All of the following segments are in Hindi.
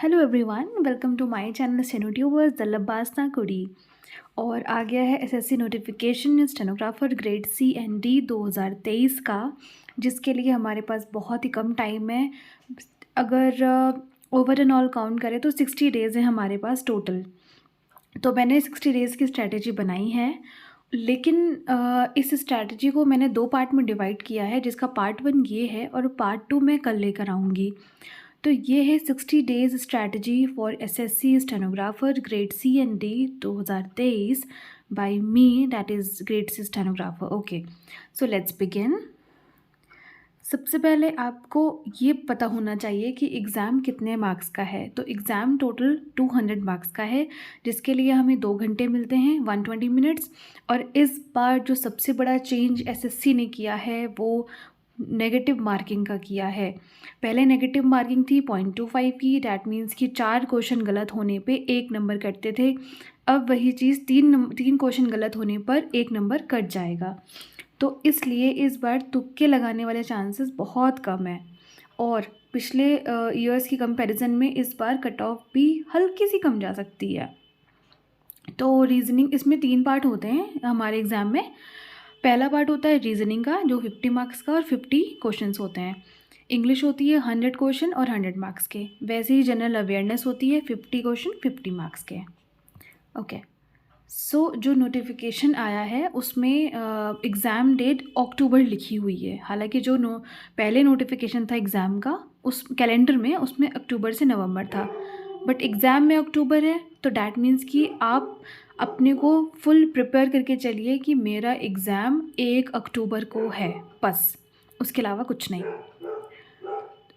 Hello everyone, welcome to my channel steno tubers the LBSNAA कुड़ी। और आ गया है SSC notification stenographer grade C and D 2023 का, जिसके लिए हमारे पास बहुत ही कम टाइम है। अगर ओवर एंड ऑल काउंट करें तो 60 डेज़ है हमारे पास टोटल। तो मैंने 60 डेज़ की स्ट्रैटेजी बनाई है, लेकिन इस स्ट्रैटेजी को मैंने 2 पार्ट में डिवाइड किया है, जिसका पार्ट 1 ये है और पार्ट 2 मैं कल लेकर आऊँगी। तो ये है 60 days strategy for SSC stenographer grade C and D 2023 by me, that is grade C stenographer. Okay, so let's begin. सबसे पहले आपको ये पता होना चाहिए कि एग्ज़ाम कितने मार्क्स का है। तो एग्ज़ाम टोटल 200 मार्क्स का है, जिसके लिए हमें 2 घंटे मिलते हैं, 120 मिनट्स। और इस बार जो सबसे बड़ा चेंज एसएससी ने किया है वो नेगेटिव मार्किंग का किया है। पहले नेगेटिव मार्किंग थी 0.25 की, डैट मीन्स कि 4 क्वेश्चन गलत होने पे 1 नंबर कटते थे। अब वही चीज़ 3 क्वेश्चन गलत होने पर 1 नंबर कट जाएगा। तो इसलिए इस बार तुक्के लगाने वाले चांसेस बहुत कम हैं, और पिछले ईयर्स की कंपैरिजन में इस बार कट ऑफ भी हल्की सी कम जा सकती है। तो रीजनिंग, इसमें 3 पार्ट होते हैं हमारे एग्ज़ाम में। पहला पार्ट होता है रीजनिंग का, जो 50 मार्क्स का और 50 क्वेश्चंस होते हैं। इंग्लिश होती है 100 क्वेश्चन और 100 मार्क्स के। वैसे ही जनरल अवेयरनेस होती है 50 क्वेश्चन 50 मार्क्स के। ओके, सो जो नोटिफिकेशन आया है उसमें एग्ज़ाम डेट अक्टूबर लिखी हुई है। हालांकि जो पहले नोटिफिकेशन था एग्ज़ाम का, उस कैलेंडर में उसमें अक्टूबर से नवंबर था, बट एग्ज़ाम में अक्टूबर है। तो डैट मीन्स कि आप अपने को फुल प्रिपेयर करके चलिए कि मेरा एग्ज़ाम 1 अक्टूबर को है, बस उसके अलावा कुछ नहीं।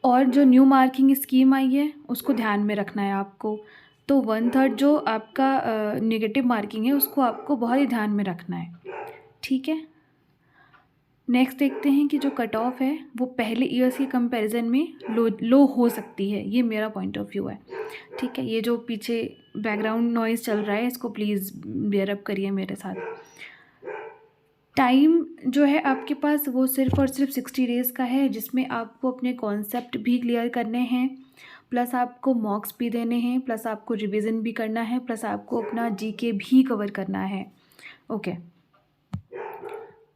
और जो न्यू मार्किंग स्कीम आई है उसको ध्यान में रखना है आपको। तो 1/3 जो आपका नेगेटिव मार्किंग है उसको आपको बहुत ही ध्यान में रखना है, ठीक है। नेक्स्ट देखते हैं कि जो कट ऑफ है वो पहले ईयर्स के कंपैरिजन में लो हो सकती है। ये मेरा पॉइंट ऑफ व्यू है, ठीक है। ये जो पीछे बैकग्राउंड नॉइज़ चल रहा है इसको प्लीज़ बेयर अप करिए मेरे साथ। टाइम जो है आपके पास वो सिर्फ़ और सिर्फ 60 डेज़ का है, जिसमें आपको अपने कॉन्सेप्ट भी क्लियर करने हैं, प्लस आपको मॉक्स भी देने हैं, प्लस आपको रिवीजन भी करना है, प्लस आपको अपना जीके भी कवर करना है। ओके,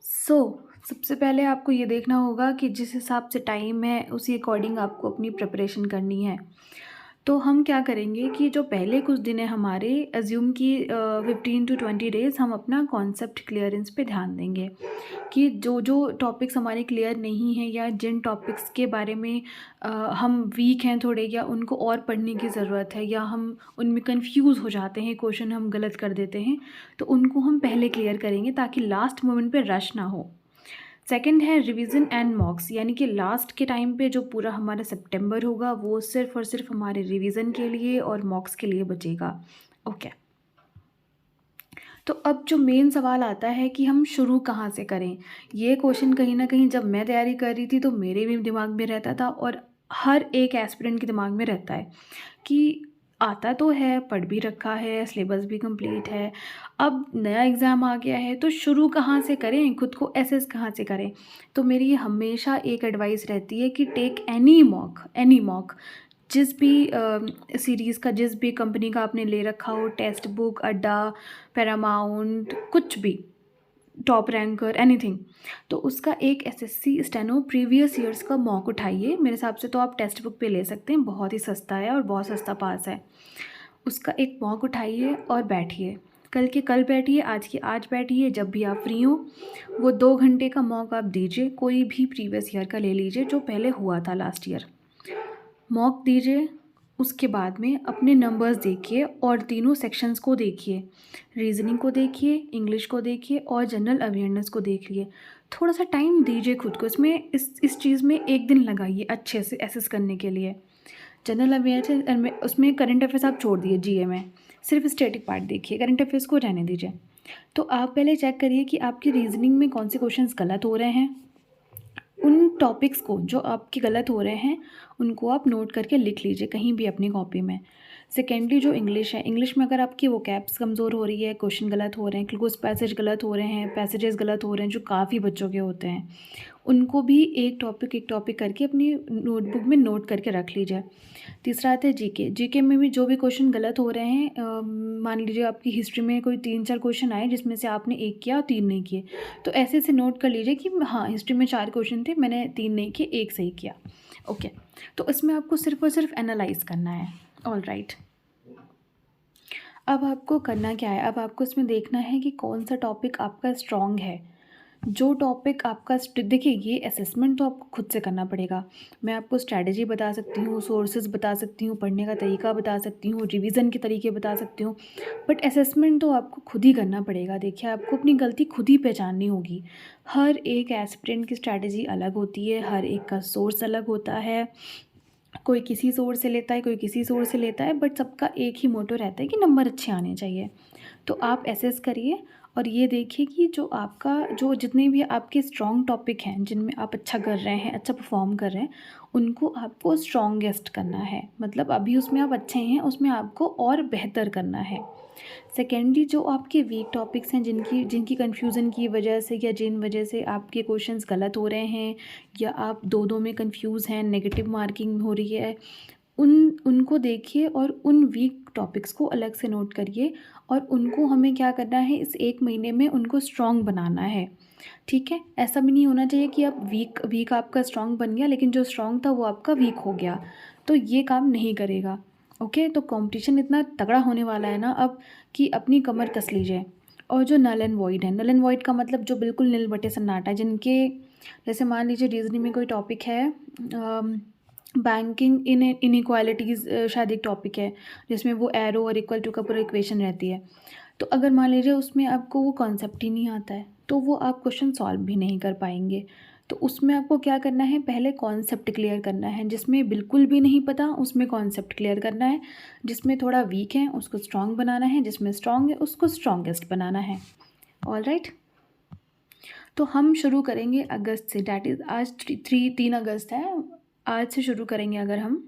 सो सबसे पहले आपको ये देखना होगा कि जिस हिसाब से टाइम है उसी अकॉर्डिंग आपको अपनी प्रिपरेशन करनी है। तो हम क्या करेंगे कि जो पहले कुछ दिन है हमारे, अज्यूम कि 15 to 20 डेज़ हम अपना कॉन्सेप्ट क्लियरेंस पे ध्यान देंगे कि जो जो टॉपिक्स हमारे क्लियर नहीं हैं, या जिन टॉपिक्स के बारे में हम वीक हैं थोड़े, या उनको और पढ़ने की ज़रूरत है, या हम उनमें कंफ्यूज हो जाते हैं, क्वेश्चन हम गलत कर देते हैं, तो उनको हम पहले क्लियर करेंगे ताकि लास्ट मोमेंट पे रश ना हो। सेकंड है रिवीजन एंड मॉक्स, यानी कि लास्ट के टाइम पे जो पूरा हमारा सितंबर होगा वो सिर्फ़ और सिर्फ हमारे रिवीजन के लिए और मॉक्स के लिए बचेगा। ओके, तो अब जो मेन सवाल आता है कि हम शुरू कहाँ से करें। ये क्वेश्चन कहीं ना कहीं जब मैं तैयारी कर रही थी तो मेरे भी दिमाग में रहता था, और हर एक एस्पिरेंट के दिमाग में रहता है कि आता तो है, पढ़ भी रखा है, सिलेबस भी कंप्लीट है, अब नया एग्ज़ाम आ गया है तो शुरू कहाँ से करें, खुद को एसेस कहाँ से करें। तो मेरी हमेशा एक एडवाइस रहती है कि टेक एनी मॉक, जिस भी सीरीज़ का, जिस भी कंपनी का आपने ले रखा हो, टेक्स्ट बुक, अड्डा, पैरामाउंट, कुछ भी, टॉप रैंकर, एनीथिंग, तो उसका एक एसएससी स्टेनो प्रीवियस ईयर्स का मॉक उठाइए। मेरे हिसाब से तो आप टेक्स्ट बुक पे ले सकते हैं, बहुत ही सस्ता है और बहुत सस्ता पास है। उसका एक मॉक उठाइए और बैठिए, कल के कल बैठिए, आज की आज बैठिए, जब भी आप फ्री हो वो 2 घंटे का मॉक आप दीजिए। कोई भी प्रीवियस ईयर का ले लीजिए जो पहले हुआ था लास्ट ईयर, मॉक दीजिए। उसके बाद में अपने नंबर्स देखिए और तीनों सेक्शंस को देखिए, रीजनिंग को देखिए, इंग्लिश को देखिए और जनरल अवेयरनेस को देखिए। थोड़ा सा टाइम दीजिए खुद को इसमें, इस चीज़ में 1 दिन लगाइए अच्छे से एसेस करने के लिए। जनरल अवेयरनेस उसमें करंट अफेयर्स आप छोड़ दिए, जीए में सिर्फ स्टैटिक पार्ट देखिए, करंट अफेयर्स को रहने दीजिए। तो आप पहले चेक करिए कि आपकी रीजनिंग में कौन से क्वेश्चंस गलत हो रहे हैं। उन टॉपिक्स को जो आपके गलत हो रहे हैं उनको आप नोट करके लिख लीजिए कहीं भी अपनी कॉपी में। सेकेंडली जो इंग्लिश है, इंग्लिश में अगर आपकी वोकैब्स कमज़ोर हो रही है, क्वेश्चन गलत हो रहे हैं, कुछ पैसेज गलत हो रहे हैं, पैसेजेस गलत हो रहे हैं जो काफ़ी बच्चों के होते हैं, उनको भी एक टॉपिक करके अपनी नोटबुक में नोट करके रख लीजिए। तीसरा आता है जीके। जीके में भी जो भी क्वेश्चन गलत हो रहे हैं, मान लीजिए आपकी हिस्ट्री में कोई 3-4 क्वेश्चन आए जिसमें से आपने 1 किया और 3 नहीं किए, तो ऐसे नोट कर लीजिए कि हाँ, हिस्ट्री में 4 क्वेश्चन थे, मैंने 3 नहीं किए, 1 सही किया। ओके, तो इसमें आपको सिर्फ और सिर्फ एनालाइज करना है। ऑल राइट, अब आपको करना क्या है, अब आपको इसमें देखना है कि कौन सा टॉपिक आपका स्ट्रॉन्ग है। जो टॉपिक आपका देखिए, ये असेसमेंट तो आपको खुद से करना पड़ेगा। मैं आपको स्ट्रैटेजी बता सकती हूँ, सोर्सेज बता सकती हूँ, पढ़ने का तरीका बता सकती हूँ, रिवीजन के तरीके बता सकती हूँ, बट असेसमेंट तो आपको खुद ही करना पड़ेगा। देखिए, आपको अपनी गलती खुद ही पहचाननी होगी। हर एक एस्पिरेंट की स्ट्रैटेजी अलग होती है, हर एक का सोर्स अलग होता है, कोई किसी सोर्स से लेता है, कोई किसी सोर्स से लेता है, बट सबका एक ही मोटो रहता है कि नंबर अच्छे आने चाहिए। तो आप एसेस करिए और ये देखिए कि जो आपका जो जितने भी आपके स्ट्रॉन्ग टॉपिक हैं जिनमें आप अच्छा कर रहे हैं, अच्छा परफॉर्म कर रहे हैं, उनको आपको स्ट्रॉन्गेस्ट करना है। मतलब अभी उसमें आप अच्छे हैं, उसमें आपको और बेहतर करना है। सेकेंडली, जो आपके वीक टॉपिक्स हैं, जिनकी जिनकी कन्फ्यूज़न की वजह से या जिन वजह से आपके क्वेश्चंस गलत हो रहे हैं या आप दो में कंफ्यूज हैं, नेगेटिव मार्किंग हो रही है, उनको देखिए और उन वीक टॉपिक्स को अलग से नोट करिए और उनको हमें क्या करना है, इस 1 महीने में उनको स्ट्रॉन्ग बनाना है। ठीक है, ऐसा भी नहीं होना चाहिए कि आप वीक आपका स्ट्रॉन्ग बन गया लेकिन जो स्ट्रॉन्ग था वो आपका वीक हो गया, तो ये काम नहीं करेगा। ओके, तो कंपटीशन इतना तगड़ा होने वाला है ना अब कि अपनी कमर कस लीजिए। और जो नल एंड वॉइड है, नल एंड वॉइड का मतलब जो बिल्कुल नील बटे सन्नाटा है, जिनके जैसे मान लीजिए रीजनिंग में कोई टॉपिक है, बैंकिंग इनइक्वालिटीज़ शायद एक टॉपिक है जिसमें वो एरो और इक्वल टू का पूरा इक्वेशन रहती है। तो अगर मान लीजिए उसमें आपको वो कॉन्सेप्ट ही नहीं आता है तो वो आप क्वेश्चन सॉल्व भी नहीं कर पाएंगे। तो उसमें आपको क्या करना है, पहले कॉन्सेप्ट क्लियर करना है। जिसमें बिल्कुल भी नहीं पता उसमें कॉन्सेप्ट क्लियर करना है, जिसमें थोड़ा वीक है उसको स्ट्रॉन्ग बनाना है, जिसमें स्ट्रॉन्ग है उसको स्ट्रॉन्गेस्ट बनाना है। ऑल राइट, तो हम शुरू करेंगे अगस्त से, डैट इज़ आज 3 अगस्त है, आज से शुरू करेंगे अगर हम,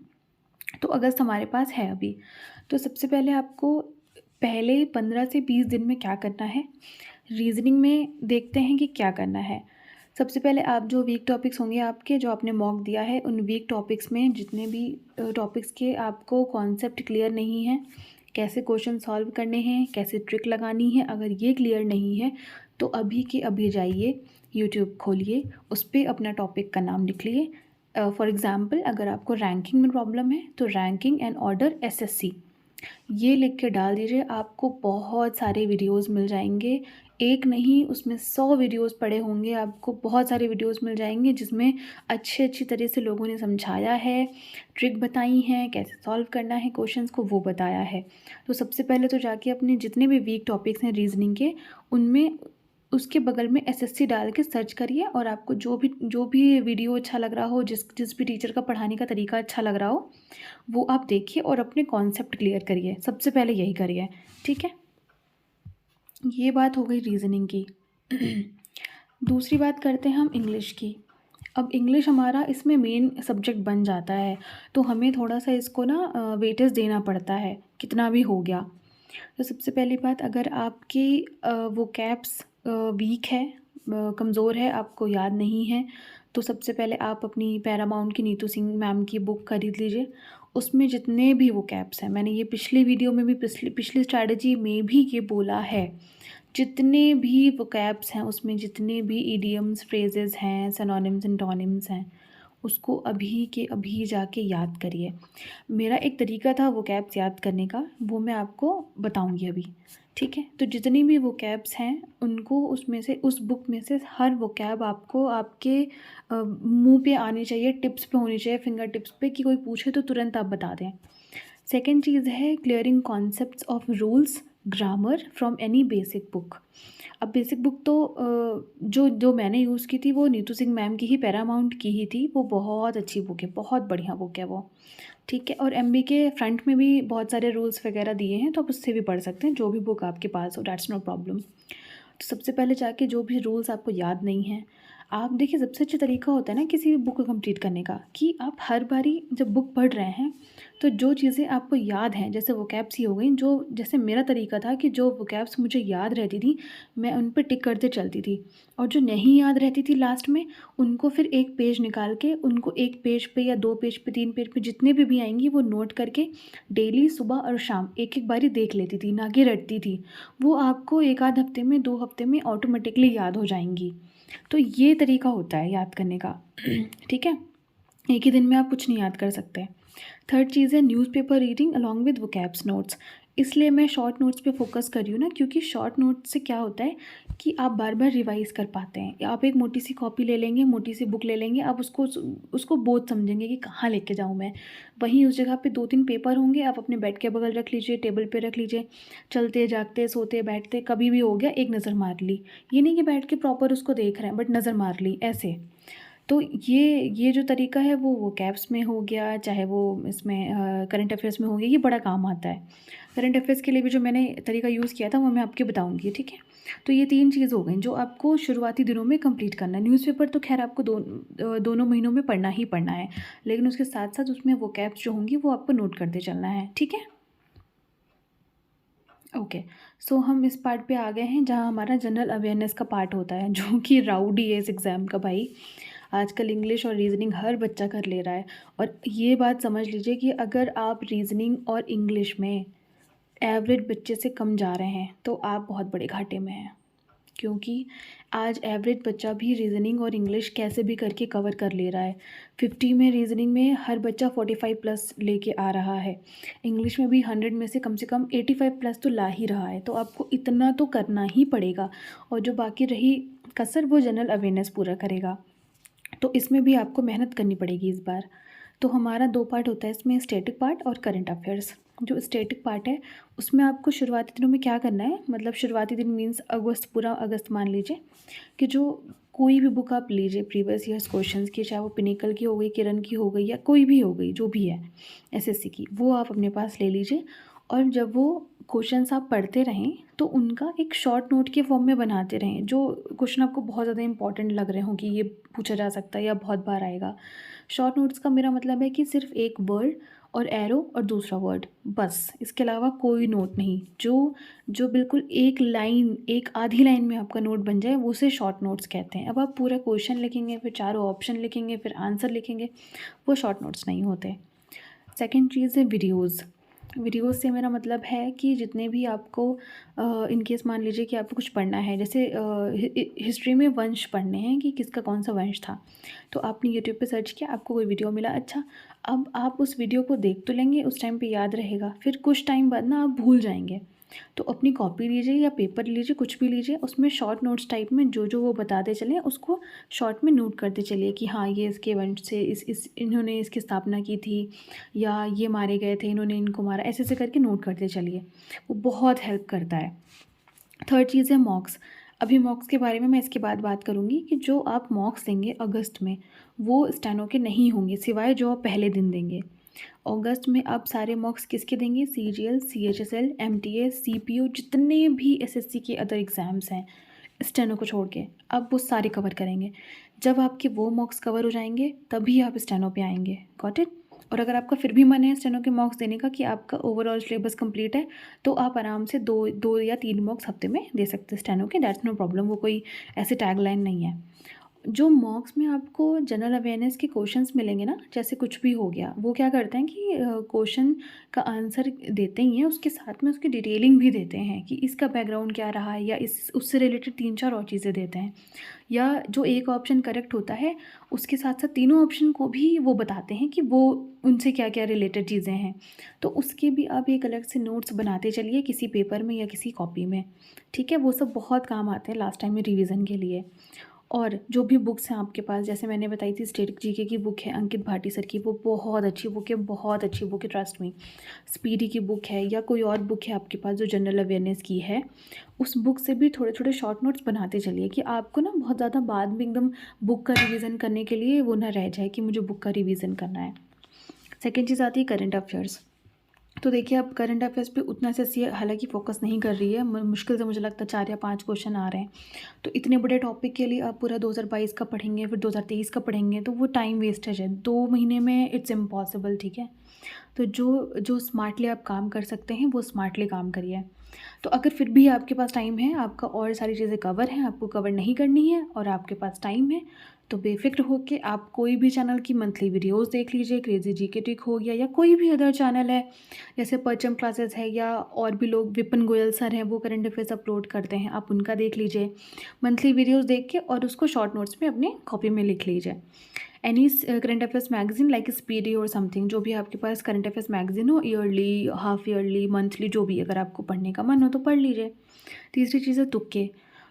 तो अगस्त हमारे पास है अभी। तो सबसे पहले आपको पहले 15 से 20 दिन में क्या करना है, रीजनिंग में देखते हैं कि क्या करना है। सबसे पहले आप जो वीक टॉपिक्स होंगे आपके, जो आपने मॉक दिया है, उन वीक टॉपिक्स में जितने भी टॉपिक्स के आपको कॉन्सेप्ट क्लियर नहीं है, कैसे क्वेश्चन सॉल्व करने हैं, कैसे ट्रिक लगानी है, अगर ये क्लियर नहीं है तो अभी के अभी जाइए, यूट्यूब खोलिए, उस पर अपना टॉपिक का नाम लिख लिए। फॉर एग्ज़ाम्पल, अगर आपको रैंकिंग में प्रॉब्लम है तो रैंकिंग एंड ऑर्डर एसएससी ये लिख के डाल दीजिए, आपको बहुत सारे वीडियोस मिल जाएंगे। एक नहीं, उसमें 100 वीडियोस पड़े होंगे, आपको बहुत सारे वीडियोस मिल जाएंगे जिसमें अच्छी तरह से लोगों ने समझाया है, ट्रिक बताई हैं, कैसे सॉल्व करना है क्वेश्चंस को वो बताया है। तो सबसे पहले तो जाके अपने जितने भी वीक टॉपिक्स हैं रीजनिंग के, उनमें उसके बगल में एसएससी डाल के सर्च करिए और आपको जो भी वीडियो अच्छा लग रहा हो, जिस भी टीचर का पढ़ाने का तरीका अच्छा लग रहा हो, वो आप देखिए और अपने कॉन्सेप्ट क्लियर करिए। सबसे पहले यही करिए, ठीक है। ये बात हो गई रीजनिंग की। दूसरी बात करते हैं हम इंग्लिश की। अब इंग्लिश हमारा इसमें मेन सब्जेक्ट बन जाता है, तो हमें थोड़ा सा इसको ना वेटेज देना पड़ता है, कितना भी हो गया। तो सबसे पहली बात, अगर आपकी वोकैब्स वीक है, कमज़ोर है, आपको याद नहीं है, तो सबसे पहले आप अपनी पैरामाउंट की नीतू सिंह मैम की बुक खरीद लीजिए। उसमें जितने भी वोकैब्स हैं, मैंने ये पिछली वीडियो में भी पिछली स्ट्रैटेजी में भी ये बोला है, जितने भी वोकैब्स हैं उसमें जितने भी इडियम्स, फ्रेजेस हैं, सिनोनिम्स, एंटोनिम्स हैं, उसको अभी के अभी जाके याद करिए। मेरा एक तरीका था वोकैब्स याद करने का, वो मैं आपको बताऊंगी अभी, ठीक है। तो जितनी भी वोकैब्स हैं उनको उसमें से, उस बुक में से हर वोकैब आपको आपके मुंह पे आनी चाहिए, टिप्स पे होनी चाहिए, फिंगर टिप्स पे, कि कोई पूछे तो तुरंत आप बता दें। सेकेंड चीज़ है clearing concepts of rules grammar from any basic book. अब बेसिक बुक तो जो मैंने यूज़ की थी वो नीतू सिंह मैम की ही, पैरामाउंट की ही थी। वो बहुत अच्छी बुक है, बहुत बढ़िया बुक है वो, ठीक है। और एमबी के फ्रंट में भी बहुत सारे रूल्स वगैरह दिए हैं, तो आप उससे भी पढ़ सकते हैं, जो भी बुक आपके पास हो, डैट्स नो प्रॉब्लम। तो सबसे पहले जाके जो भी रूल्स आपको याद नहीं हैं, आप देखिए, सबसे अच्छा तरीका होता है ना किसी भी बुक को कंप्लीट करने का, कि आप हर बारी जब बुक पढ़ रहे हैं तो जो चीज़ें आपको याद हैं, जैसे वोकैब्स ही हो गई, जो जैसे मेरा तरीका था कि जो वोकैब्स मुझे याद रहती थी, मैं उन पे टिक करते चलती थी, और जो नहीं याद रहती थी लास्ट में, उनको फिर एक पेज निकाल के उनको 1 पेज पे या 2 पेज पे, 3 पेज पे जितने भी आएँगी वो नोट करके डेली सुबह और शाम एक-एक बारी देख लेती थी, ना कि रटती थी। वो आपको 1 आध हफ्ते में, 2 हफ्ते में ऑटोमेटिकली याद हो जाएँगी। तो ये तरीका होता है याद करने का। ठीक है? एक ही दिन में आप कुछ नहीं याद कर सकते। थर्ड चीज़ है newspaper reading along with vocabs notes. इसलिए मैं शॉर्ट नोट्स पे फ़ोकस कर रही हूँ ना, क्योंकि शॉर्ट नोट्स से क्या होता है कि आप बार-बार रिवाइज़ कर पाते हैं। आप एक मोटी सी कॉपी ले लेंगे, मोटी सी बुक ले लेंगे, आप उसको बोझ समझेंगे कि कहाँ लेके जाऊँ मैं। वहीं उस जगह पे 2-3 पेपर होंगे, आप अपने बेड के बगल रख लीजिए, टेबल पे रख लीजिए, चलते, जागते, सोते, बैठते कभी भी हो गया, एक नज़र मार ली। ये नहीं कि बैठ के प्रॉपर उसको देख रहे हैं, बट नज़र मार ली, ऐसे। तो ये जो तरीका है वो कैप्स में हो गया, चाहे वो इसमें करंट अफ़ेयर्स में हो गया, ये बड़ा काम आता है। करंट अफ़ेयर्स के लिए भी जो मैंने तरीका यूज़ किया था वो मैं आपको बताऊँगी, ठीक है? तो ये 3 चीज़ हो गई जो आपको शुरुआती दिनों में कंप्लीट करना है। न्यूज़पेपर तो ख़ैर आपको दोनों महीनों में पढ़ना ही पढ़ना है, लेकिन उसके साथ-साथ उसमें वो कैप्स जो होंगी वो आपको नोट करते चलना है, ठीक है? ओके, सो हम इस पार्ट पे आ गए हैं जहाँ हमारा जनरल अवेयरनेस का पार्ट होता है, जो कि राउडी है इस एग्ज़ाम का भाई। आजकल इंग्लिश और रीज़निंग हर बच्चा कर ले रहा है, और ये बात समझ लीजिए कि अगर आप रीज़निंग और इंग्लिश में एवरेज बच्चे से कम जा रहे हैं, तो आप बहुत बड़े घाटे में हैं। क्योंकि आज एवरेज बच्चा भी रीज़निंग और इंग्लिश कैसे भी करके कवर कर ले रहा है। 50 में रीज़निंग में हर बच्चा 45 प्लस लेके आ रहा है। इंग्लिश में भी 100 में से कम 85 प्लस तो ला ही रहा है। तो आपको इतना तो करना ही पड़ेगा, और जो बाकी रही कसर वो जनरल अवेयरनेस पूरा करेगा। तो इसमें भी आपको मेहनत करनी पड़ेगी इस बार। तो हमारा 2 पार्ट होता है इसमें, स्टैटिक पार्ट और करंट अफेयर्स। जो स्टैटिक पार्ट है उसमें आपको शुरुआती दिनों में क्या करना है, मतलब शुरुआती दिन मीन्स अगस्त, पूरा अगस्त मान लीजिए, कि जो कोई भी बुक आप लीजिए प्रीवियस ईयर्स क्वेश्चंस की, चाहे वो पिनिकल की हो गई, किरण की हो गई, या कोई भी हो गई जो भी है एसएससी की, वो आप अपने पास ले लीजिए। और जब वो क्वेश्चंस आप पढ़ते रहें तो उनका एक शॉर्ट नोट के फॉर्म में बनाते रहें। जो क्वेश्चन आपको बहुत ज़्यादा इंपॉर्टेंट लग रहे हों कि ये पूछा जा सकता है या बहुत बार आएगा। शॉर्ट नोट्स का मेरा मतलब है कि सिर्फ एक वर्ड और एरो और दूसरा वर्ड, बस। इसके अलावा कोई नोट नहीं। जो जो बिल्कुल एक लाइन, एक आधी लाइन में आपका नोट बन जाए, वो उसे शॉर्ट नोट्स कहते हैं। अब आप पूरा क्वेश्चन लिखेंगे, फिर चारों ऑप्शन लिखेंगे, फिर आंसर लिखेंगे, वो शॉर्ट नोट्स नहीं होते। सेकंड चीज़ है वीडियोज़। वीडियोज़ से मेरा मतलब है कि जितने भी आपको इन केस मान लीजिए कि आपको कुछ पढ़ना है, जैसे हिस्ट्री में वंश पढ़ने हैं कि किसका कौन सा वंश था, तो आपने यूट्यूब पे सर्च किया, आपको कोई वीडियो मिला, अच्छा, अब आप उस वीडियो को देख तो लेंगे, उस टाइम पे याद रहेगा, फिर कुछ टाइम बाद ना आप भूल जाएंगे। तो अपनी कॉपी लीजिए या पेपर लीजिए, कुछ भी लीजिए, उसमें शॉर्ट नोट्स टाइप में जो जो वो बताते चलें उसको शॉर्ट में नोट करते चलिए कि हाँ, ये इसके वंश से इस इन्होंने इसकी स्थापना की थी, या ये मारे गए थे, इन्होंने इनको मारा, ऐसे ऐसे करके नोट करते चलिए, वो बहुत हेल्प करता है। थर्ड चीज़ है मॉक्स। अभी मॉक्स के बारे में मैं इसके बाद बात करूँगी कि जो आप मॉक्स देंगे अगस्त में, वो स्टेनो के नहीं होंगे, सिवाय जो आप पहले दिन देंगे। अगस्त में आप सारे मॉक्स किसके देंगे, सीजीएल, सीएचएसएल, एमटीएस, सीपीओ, जितने भी एसएससी के अदर एग्ज़ाम्स हैं स्टेनो को छोड़ के, अब वो सारे कवर करेंगे। जब आपके वो मॉक्स कवर हो जाएंगे तभी आप स्टेनो पे आएंगे। Got it? और अगर आपका फिर भी मन है स्टेनो के मॉक्स देने का कि आपका ओवरऑल सिलेबस कंप्लीट है, तो आप आराम से दो या 3 मॉक्स हफ्ते में दे सकते हैं स्टेनो के, दैट्स नो प्रॉब्लम। वो कोई ऐसे टैगलाइन नहीं है। जो मॉक्स में आपको जनरल अवेयरनेस के क्वेश्चंस मिलेंगे ना, जैसे कुछ भी हो गया, वो क्या करते हैं कि क्वेश्चन का आंसर देते ही हैं, उसके साथ में उसकी डिटेलिंग भी देते हैं कि इसका बैकग्राउंड क्या रहा है, या इस उससे रिलेटेड 3-4 और चीज़ें देते हैं। या जो एक ऑप्शन करेक्ट होता है उसके साथ साथ तीनों ऑप्शन को भी वो बताते हैं कि वो उनसे क्या क्या रिलेटेड चीज़ें हैं। तो उसके भी आप एक अलग से नोट्स बनाते चलिए किसी पेपर में या किसी कॉपी में, ठीक है? वो सब बहुत काम आते हैं लास्ट टाइम में रिवीजन के लिए। और जो भी बुक्स हैं आपके पास, जैसे मैंने बताई थी स्टैटिक जीके की बुक है अंकित भाटी सर की, वो बहुत अच्छी बुक है, बहुत अच्छी बुक है, ट्रस्ट मी। स्पीडी की बुक है, या कोई और बुक है आपके पास जो जनरल अवेयरनेस की है, उस बुक से भी थोड़े थोड़े शॉर्ट नोट्स बनाते चलिए कि आपको ना बहुत ज़्यादा बाद में एकदम बुक का रिवीजन करने के लिए वो ना रह जाए कि मुझे बुक का रिवीजन करना है। सेकेंड चीज़ आती है करंट अफेयर्स। तो देखिए अब करंट अफेयर्स पे उतना एसएससी हालांकि फोकस नहीं कर रही है, मुश्किल से मुझे लगता है 4 या 5 क्वेश्चन आ रहे हैं। तो इतने बड़े टॉपिक के लिए आप पूरा 2022 का पढ़ेंगे, फिर 2023 का पढ़ेंगे, तो वो टाइम वेस्टेज है। 2 महीने में इट्स इम्पॉसिबल, ठीक है। तो जो जो स्मार्टली आप काम कर सकते हैं वो स्मार्टली काम करिए। तो अगर फिर भी आपके पास टाइम है, आपका और सारी चीज़ें कवर हैं, आपको कवर नहीं करनी है और आपके पास टाइम है, तो बेफ़िक्र होके आप कोई भी चैनल की मंथली वीडियोस देख लीजिए। क्रेज़ी जीके ट्रिक हो गया या कोई भी अदर चैनल है, जैसे परचम क्लासेस है या और भी लोग, विपिन गोयल सर हैं, वो करंट अफेयर्स अपलोड करते हैं, आप उनका देख लीजिए। मंथली वीडियोस देख के और उसको शॉर्ट नोट्स में अपने कॉपी में लिख लीजिए। Any current affairs magazine like speedy और समथिंग, जो भी आपके पास करंट अफेयर्स मैगजीन हो, ईयरली, हाफ ईयरली, मंथली, जो भी, अगर आपको पढ़ने का मन हो तो पढ़ लीजिए। तीसरी चीज़ है तुक्के।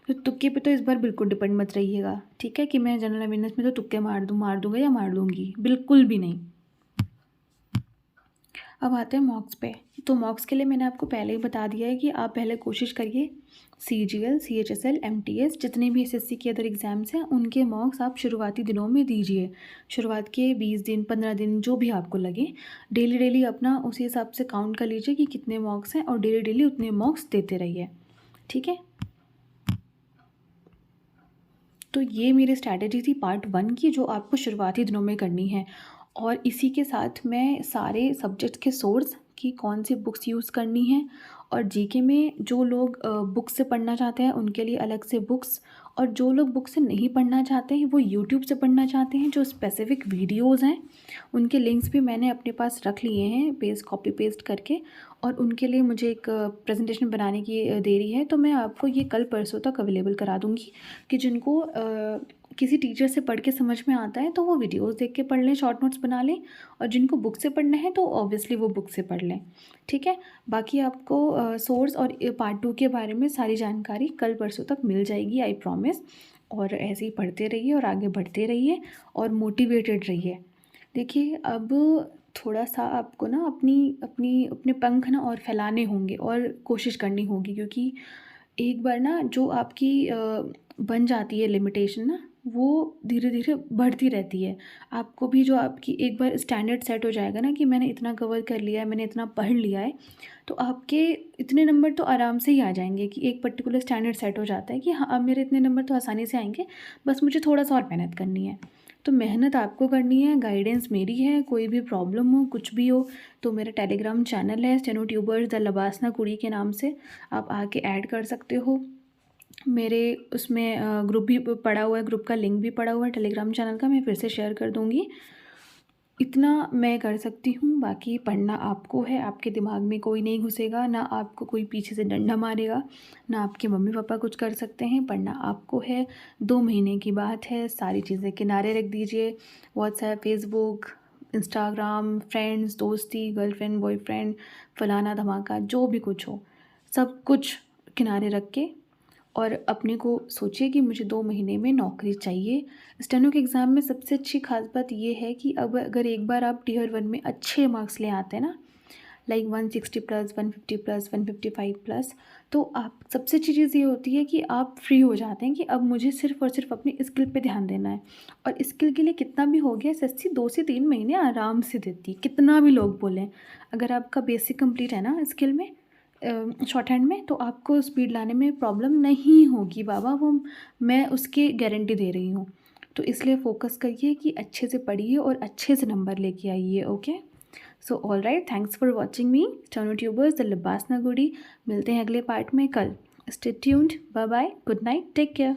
तो तुक्के पे तो इस बार बिल्कुल डिपेंड मत रहिएगा, ठीक है, कि मैं जनरल अवेयरनेस में तो तुक्के मार दूँगा या मार दूँगी, बिल्कुल भी नहीं। अब आते हैं मॉक्स पे। तो मॉक्स के लिए मैंने आपको पहले ही बता दिया है कि आप पहले कोशिश करिए सीजीएल, सीएचएसएल, एमटीएस, जितने भी एसएससी के अदर एग्ज़ाम्स हैं उनके मॉक्स आप शुरुआती दिनों में दीजिए। शुरुआत के 20 दिन, 15 दिन, जो भी आपको लगे, डेली डेली अपना उसी हिसाब से काउंट कर लीजिए कि कितने मॉक्स हैं और डेली डेली उतने मॉक्स देते रहिए, ठीक है। तो ये मेरी स्ट्रैटेजी थी पार्ट 1 की, जो आपको शुरुआती दिनों में करनी है। और इसी के साथ मैं सारे सब्जेक्ट के सोर्स की कौन सी बुक्स यूज़ करनी है, और जीके में जो लोग बुक से पढ़ना चाहते हैं उनके लिए अलग से बुक्स, और जो लोग बुक से नहीं पढ़ना चाहते हैं, वो यूट्यूब से पढ़ना चाहते हैं, जो स्पेसिफ़िक वीडियोज़ हैं उनके लिंक्स भी मैंने अपने पास रख लिए हैं कॉपी पेस्ट करके। और उनके लिए मुझे एक प्रेजेंटेशन बनाने की देरी है, तो मैं आपको ये कल परसों तक अवेलेबल करा दूँगी, कि जिनको किसी टीचर से पढ़ के समझ में आता है तो वो वीडियोस देख के पढ़ लें, शॉर्ट नोट्स बना लें, और जिनको बुक से पढ़ना है तो ऑब्वियसली वो बुक से पढ़ लें, ठीक है। बाकी आपको सोर्स और पार्ट 2 के बारे में सारी जानकारी कल परसों तक मिल जाएगी, आई प्रॉमिस। और ऐसे ही पढ़ते रहिए और आगे बढ़ते रहिए और मोटिवेटेड रहिए। देखिए अब थोड़ा सा आपको ना अपने पंख ना और फैलाने होंगे और कोशिश करनी होगी, क्योंकि एक बार ना जो आपकी बन जाती है लिमिटेशन ना, वो धीरे धीरे बढ़ती रहती है। आपको भी जो आपकी एक बार स्टैंडर्ड सेट हो जाएगा ना कि मैंने इतना कवर कर लिया है, मैंने इतना पढ़ लिया है, तो आपके इतने नंबर तो आराम से ही आ जाएंगे, कि एक पर्टिकुलर स्टैंडर्ड सेट हो जाता है कि हाँ अब मेरे इतने नंबर तो आसानी से आएंगे, बस मुझे थोड़ा सा और मेहनत करनी है। तो मेहनत आपको करनी है, गाइडेंस मेरी है। कोई भी प्रॉब्लम हो, कुछ भी हो, तो मेरा टेलीग्राम चैनल है स्टेनो ट्यूबर्स द लबासना कुड़ी के नाम से, आप आके ऐड कर सकते हो। मेरे उसमें ग्रुप भी पड़ा हुआ है, ग्रुप का लिंक भी पड़ा हुआ है टेलीग्राम चैनल का, मैं फिर से शेयर कर दूँगी। इतना मैं कर सकती हूँ, बाकी पढ़ना आपको है, आपके दिमाग में कोई नहीं घुसेगा, ना आपको कोई पीछे से डंडा मारेगा, ना आपके मम्मी पापा कुछ कर सकते हैं। पढ़ना आपको है, 2 महीने की बात है, सारी चीज़ें किनारे रख दीजिए। व्हाट्सएप, फेसबुक, इंस्टाग्राम, फ्रेंड्स, दोस्ती, गर्लफ्रेंड, बॉयफ्रेंड, फलाना धमाका, जो भी कुछ हो, सब कुछ किनारे रख के और अपने को सोचिए कि मुझे 2 महीने में नौकरी चाहिए। स्टेनो के एग्ज़ाम में सबसे अच्छी ख़ास बात ये है कि अब अगर एक बार आप टियर 1 में अच्छे मार्क्स ले आते हैं ना, लाइक 160 प्लस, 150 प्लस, 155 प्लस, तो आप सबसे अच्छी चीज़ ये होती है कि आप फ्री हो जाते हैं कि अब मुझे सिर्फ़ और सिर्फ अपनी स्किल पे ध्यान देना है। और स्किल के लिए कितना भी हो गया, एसएससी 2 से 3 महीने आराम से देती है, कितना भी लोग बोलें। अगर आपका बेसिक कंप्लीट है ना स्किल में, शॉर्ट हैंड में, तो आपको स्पीड लाने में प्रॉब्लम नहीं होगी बाबा, वो मैं उसकी गारंटी दे रही हूँ। तो इसलिए फ़ोकस करिए कि अच्छे से पढ़िए और अच्छे से नंबर लेके आइए, okay. So all right, thanks for watching me, steno tubers the लबासना गुडी। मिलते हैं अगले पार्ट में कल। Stay tuned, bye bye, good night, take care.